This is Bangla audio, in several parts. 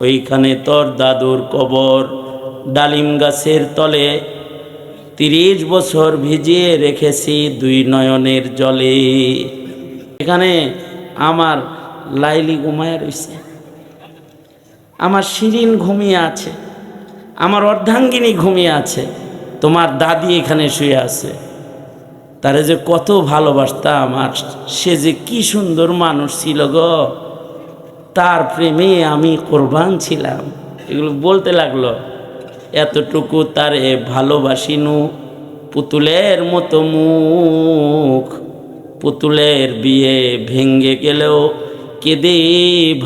ওইখানে তোর দাদুর কবর। ডালিম গাছের তলে 30 বছর ভিজিয়ে রেখেছি 2 নয়নের জলে। এখানে আমার লাইলি ঘুমায় রয়েছে, আমার শিরিন ঘুমিয়ে আছে, আমার অর্ধাঙ্গিনী ঘুমিয়ে আছে, তোমার দাদি এখানে শুয়ে আছে। তারে যে কত ভালোবাসতাম, আর সে যে কি সুন্দর মানুষ ছিল গো, তার প্রেমে আমি কোরবান ছিলাম। এগুলো বলতে লাগলো। এতটুকু তারে ভালোবাসিনু, পুতুলের মতো মুখ, পুতুলের বিয়ে ভেঙ্গে গেলেও কেঁদে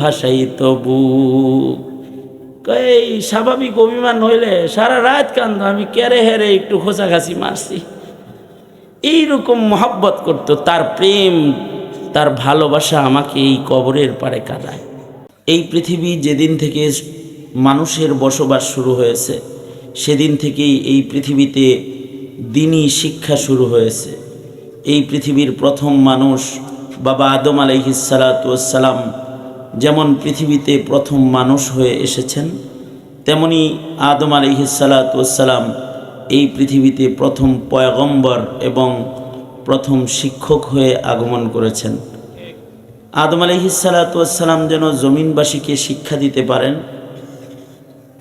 ভাসাইত বুক। এই স্বাভাবিক অভিমান হইলে সারা রাত কান্দ, আমি কেড়ে হেরে একটু খোঁচাখাচি মারছি। এইরকম মহব্বত করত, তার প্রেম তার ভালোবাসা আমাকে এই কবরের পাড়ে কাঁদায়। এই পৃথিবী যেদিন থেকে মানুষের বসবাস শুরু হয়েছে, সেদিন থেকেই এই পৃথিবীতে দ্বীনি শিক্ষা শুরু হয়েছে। এই পৃথিবীর প্রথম মানুষ বাবা আদম আলাইহিসসালাতু ওয়াসসালাম যেমন পৃথিবীতে প্রথম মানুষ হয়ে এসেছেন, তেমনি আদম আলাইহিসসালাতু ওয়াসসালাম এই পৃথিবীতে প্রথম পয়গম্বর এবং প্রথম শিক্ষক হয়ে আগমন করেছেন। আদম আলাইহিসসালাতু ওয়াসসালাম যেন জমিনবাসীকে শিক্ষা দিতে পারেন,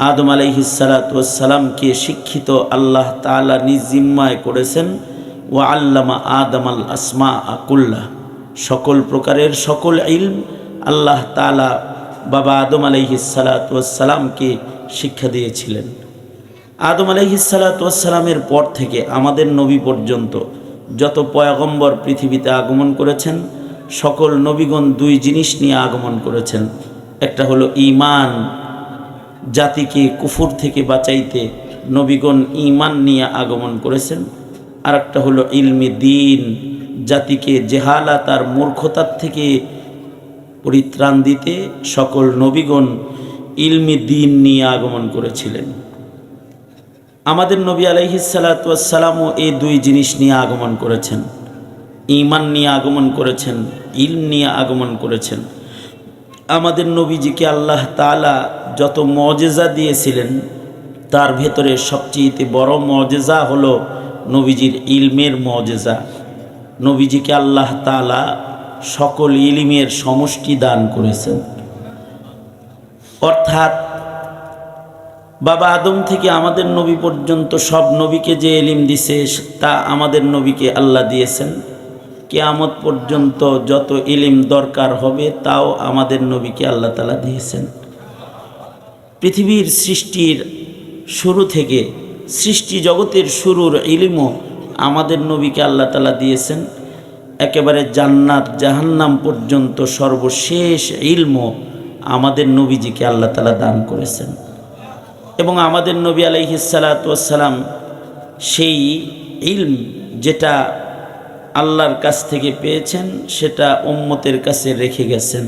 আদম আলাইহিসসালাতু ওয়াসসালামকে শিক্ষিত আল্লাহ তাআলা নিজ জিম্মায় করেছেন। ওয়া আল্লামা আদম আল আসমা কুল্লাহ, সকল প্রকারের সকল ইলম আল্লাহ তাআলা বাবা আদম আলাইহিসসালাতু ওয়াসসালামকে শিক্ষা দিয়েছিলেন। আদম আলাইহিসসালাতু ওয়াসসালামের পর থেকে আমাদের নবী পর্যন্ত যত পয়গম্বর পৃথিবীতে আগমন করেছেন, সকল নবীগণ 2 জিনিস নিয়ে আগমন করেছেন। একটা হলো ঈমান, জাতিকে কুফর থেকে বাঁচাইতে নবীগণ ঈমান নিয়ে আগমন করেছেন। আর একটা হলো ইলমি দ্বীন, জাতিকে জেহালাত আর মূর্খতার থেকে পরিত্রাণ দিতে সকল নবীগণ ইলমি দ্বীন নিয়ে আগমন করেছিলেন। আমাদের নবী আলাইহিসসালাতু ওয়াসসালামও এই 2 জিনিস নিয়ে আগমন করেছেন, ঈমান নিয়ে আগমন করেছেন, ইলম নিয়ে আগমন করেছেন। আমাদের নবীজিকে আল্লাহ তাআলা যত মুজিজা দিয়েছিলেন, তার ভেতরে সবচেয়ে বড় মুজিজা হলো নবীজির ইলমের মুজিজা। নবীজিকে আল্লাহ তাআলা সকল ইলমের সমষ্টি দান করেছেন। অর্থাৎ বাবা আদম থেকে আমাদের নবী পর্যন্ত সব নবীকে যে ইলম দিয়েছে, তা আমাদের নবীকে আল্লাহ দিয়েছেন। কিয়ামত পর্যন্ত যত ইলম দরকার হবে তাও আমাদের নবীকে আল্লাহ তাআলা দিয়েছেন। পৃথিবীর সৃষ্টির শুরু থেকে, সৃষ্টি জগতের শুরুর ইলমও আমাদের নবীকে আল্লাহ তাআলা দিয়েছেন। একেবারে জান্নাত জাহান্নাম পর্যন্ত সর্বশেষ ইলমও আমাদের নবীজিকে আল্লাহ তাআলা দান করেছেন। এবং আমাদের নবী আলাইহিসসালাতু ওয়াসসালাম সেই ইলম যেটা আল্লাহর কাছ থেকে পেয়েছেন, সেটা উম্মতের কাছে রেখে গেছেন।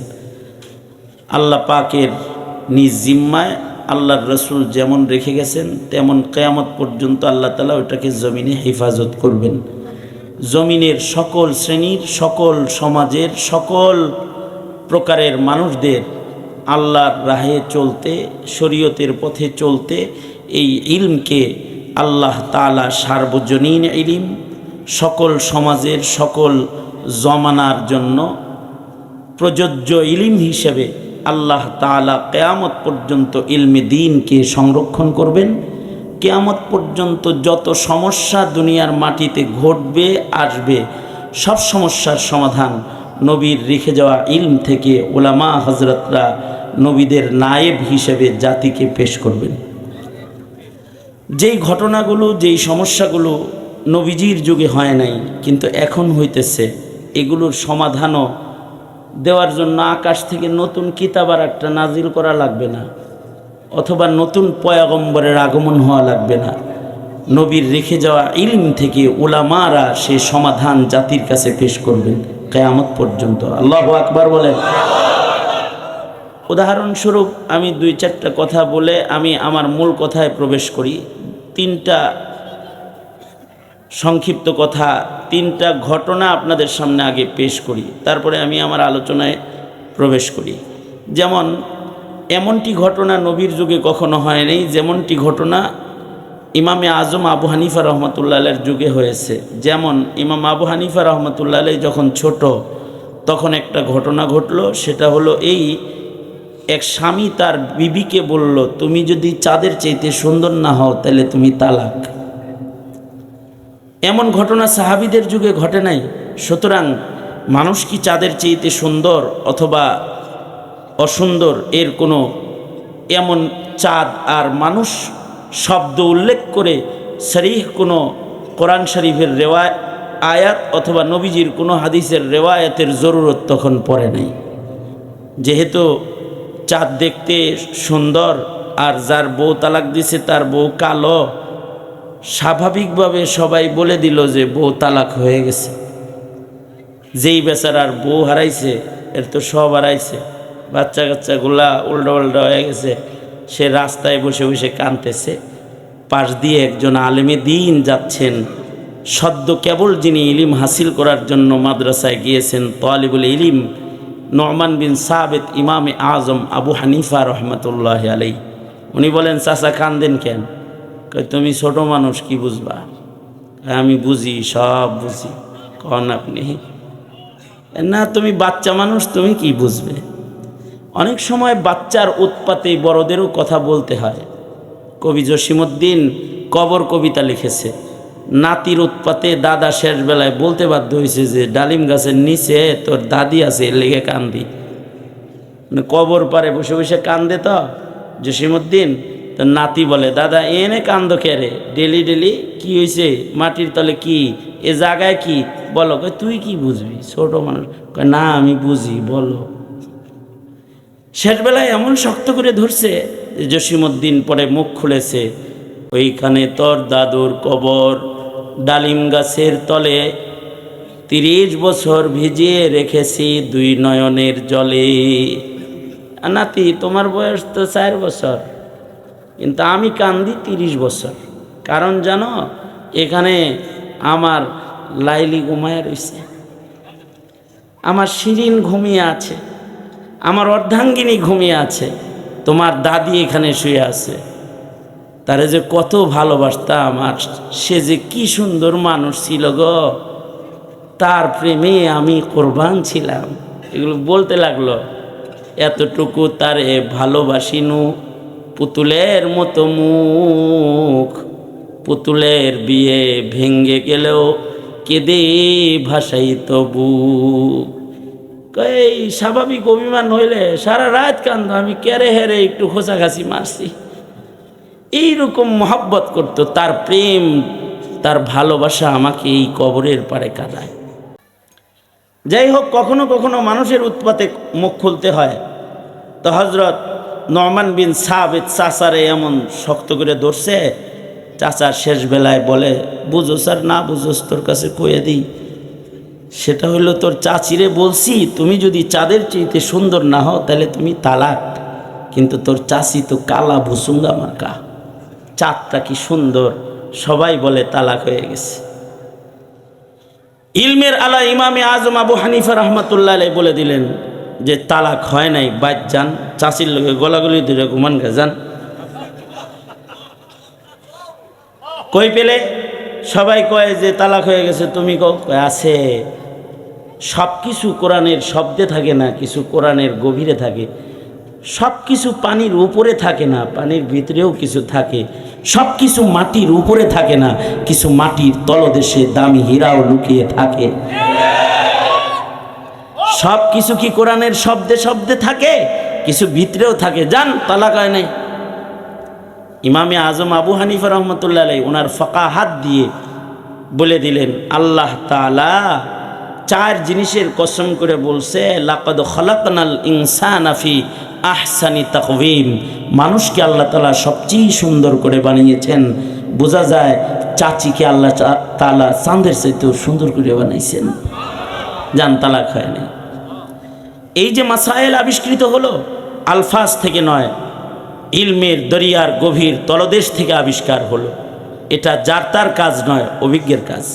আল্লাহ পাকের নিজ জিম্মায় আল্লাহর রসুল যেমন রেখে গেছেন, তেমন কিয়ামত পর্যন্ত আল্লাহ তাআলা ওটাকে জমিনে হেফাজত করবেন। জমিনের সকল শ্রেণীর, সকল সমাজের, সকল প্রকারের মানুষদের আল্লাহর রাহে চলতে, শরীয়তের পথে চলতে এই ইলমকে আল্লাহ তাআলা সার্বজনীন ইলম, সকল সমাজের সকল জমানার জন্য প্রযোজ্য ইলম হিসেবে আল্লাহ তাআলা কিয়ামত পর্যন্ত ইলমে দ্বীনকে সংরক্ষণ করবেন। কিয়ামত পর্যন্ত যত সমস্যা দুনিয়ার মাটিতে ঘটবে, আসবে, সব সমস্যার সমাধান নবীর রেখে যাওয়া ইলম থেকে উলামা হযরতরা নবীদের নায়েব হিসেবে জাতিকে পেশ করবেন। যেই ঘটনাগুলো, যেই সমস্যাগুলো নবীজির যুগে হয় নাই কিন্তু এখন হইতেছে, এগুলোর সমাধানও দেওয়ার জন্য আকাশ থেকে নতুন কিতাব আর একটা নাজিল করা লাগবে না, অথবা নতুন পয়গম্বরের আগমন হওয়া লাগবে না। নবীর রেখে যাওয়া ইলম থেকে উলামারা সে সমাধান জাতির কাছে পেশ করবেন কিয়ামত পর্যন্ত। আল্লাহু আকবার বলেন। উদাহরণস্বরূপ আমি 2-4টা কথা বলে আমি আমার মূল কথায় প্রবেশ করি। 3টা সংক্ষিপ্ত কথা, 3টা ঘটনা আপনাদের সামনে আগে পেশ করি, তারপরে আমি আমার আলোচনায় প্রবেশ করি। যেমন এমনটি ঘটনা নবীর যুগে কখনো হয়নি যেমনটি ঘটনা ইমামে আজম আবু হানিফা রহমতুল্লাহ আলাইহির যুগে হয়েছে। যেমন ইমাম আবু হানিফা রহমতুল্লাহ আলাইহি যখন ছোট তখন একটা ঘটনা ঘটল, সেটা হলো এই, এক স্বামী তার বিবিকে বলল, তুমি যদি চাঁদের চাইতে সুন্দর না হও তাহলে তুমি তালাক। এমন ঘটনা সাহাবীদের যুগে ঘটে নাই। সুতরাং মানুষ কি চাঁদের চাইতে সুন্দর অথবা অসুন্দর এর কোনো এমন চাঁদ আর মানুষ শব্দ উল্লেখ করে সরিহ কোনো কোরআন শরীফের আয়াত অথবা নবীজির কোনো হাদিসের রেওয়ায়াতের জরুরত তখন পড়ে নাই। যেহেতু চাঁদ দেখতে সুন্দর আর যার বউ তালাক দিছে তার বউ কালো, স্বাভাবিকভাবে সবাই বলে দিল যে বউ তালাক হয়ে গেছে। যেই বেচারার বউ হারাইছে এর তো সব হারাইছে, বাচ্চা কাচ্চাগুলা উল্টা উল্টা হয়ে গেছে। সে রাস্তায় বসে বসে কাঁদতেছে। পাশ দিয়ে একজন আলেমে দিন যাচ্ছেন, সদ্য কেবল যিনি ইলিম হাসিল করার জন্য মাদ্রাসায় গিয়েছেন, তালিবুল ইলিম নুমান বিন সাবিত ইমামে আজম আবু হানিফা রহমতুল্লাহ আলাইহি। উনি বলেন, চাচা কান্দেন কেন? তুমি ছোট মানুষ, কি বুঝবা? আমি বুঝি, সব বুঝি। কন আপনি? না, তুমি বাচ্চা মানুষ, তুমি কি বুঝবে? অনেক সময় বাচ্চার উৎপাতে বড়দেরও কথা বলতে হয়। কবি জসিমউদ্দিন কবর কবিতা লিখেছে, নাতির উৎপাতে দাদা শেষ বেলায় বলতে বাধ্য হয়েছে যে ডালিম গাছের নিচে তোর দাদি আছে, এর লেগে কান্দি। কবর পারে বসে বসে কান্দে তো জসিমউদ্দিন। তো নাতি বলে, দাদা এনে কান্দ কেরে ডেলি ডেলি? কি হয়েছে? মাটির তলে কি, এ জায়গায় কি? বলো। তুই কি বুঝবি, ছোট মানুষ। না আমি বুঝি, বলো। শেষবেলায় এমন শক্ত করে ধরছে জসিমউদ্দিন পরে মুখ খুলেছে, ওইখানে তোর দাদুর কবর, ডালিম গাছের তলে 30 বছর ভিজিয়ে রেখেছি 2 নয়নের জলে। নাতি তোমার বয়স তো 4 বছর, কিন্তু আমি কান্দি 30 বছর। কারণ জানো, এখানে আমার লাইলি ঘুমায় রয়েছে, আমার শিরিন ঘুমিয়ে আছে, আমার অর্ধাঙ্গিনী ঘুমিয়ে আছে, তোমার দাদি এখানে শুয়ে আছে। তারে যে কত ভালোবাসতাম, আমার সে যে কি সুন্দর মানুষ ছিল গো, তার প্রেমে আমি কোরবান ছিলাম। এগুলো বলতে লাগলো। এতটুকু তারে ভালোবাসিনু, পুতুলের মতো মুখ, পুতুলের বিয়ে ভেঙ্গে গেলেও কেঁদে ভাসাই তবু। এই স্বাভাবিক অভিমান হইলে সারা রাত কান্দ, আমি কেড়ে হেরে একটু খোঁচাখাচি মারছি। এইরকম মহব্বত করতো, তার প্রেম তার ভালোবাসা আমাকে এই কবরের পাড়ে কাঁদায়। যাই হোক, কখনো কখনো মানুষের উৎপাতে মুখ খুলতে হয়। তো হজরত নুমান বিন সাবিত চাচারে এমন শক্ত করে ধরছে, চাচার শেষ বেলায় বলে, বুঝোস আর না বুঝোস তোর কাছে কয়ে দিই, সেটা হলো তোর চাচিরে বলছি তুমি যদি চাঁদের চাইতে সুন্দর না হও তাহলে তুমি তালাক। কিন্তু তোর চাচি তো কালা ভুসুঙ্গা মার্কা, চাঁদটা কি সুন্দর, সবাই বলে তালাক হয়ে গেছে। ইলমের আলা ইমামে আজম আবু হানিফা রহমতুল্লাহ আলাইহি বলে দিলেন যে তালাক হয় নাই, বাইর যান, চাচির লোকে গলাগলি ধরে ঘুমান গে যান। কই পেলে? সবাই কয় যে তালাক হয়ে গেছে, তুমি কও? আছে। সব কিছু কোরআনের শব্দে থাকে না, কিছু কোরআনের গভীরে থাকে। সব কিছু পানির উপরে থাকে না, পানির ভিতরেও কিছু থাকে। সব কিছু মাটির উপরে থাকে না, কিছু মাটির তলদেশে দামি হীরাও লুকিয়ে থাকে। সব কিছু কি কোরআনের শব্দে শব্দে থাকে? কিছু ভিতরেও থাকে। যান, তালাক হয় নাই। ইমামে আজম আবু হানিফা রহমতুল্লাহ আলাইহি ওনার ফাকাহাত দিয়ে বলে দিলেন, আল্লাহ তাআলা 4 জিনিসের কসম করে বলছে, লাকাদ খালাকনাল ইনসানা ফি আহসানি তাকওয়িম। মানুষকে আল্লাহ তাআলা সবচেয়ে সুন্দর করে বানিয়েছেন। বোঝা যায় চাচিকে আল্লাহ তাআলা চাঁদের চাইতেও সুন্দর করে বানাইছেন। জান, তালাক হয় না। এই যে মাসাইল আবিষ্কৃত হলো, আলফাজ থেকে নয়, ইলমের দরিয়ার গভীর তলদেশ থেকে আবিষ্কার হলো। এটা যার তার কাজ নয়, অভিজ্ঞের কাজ।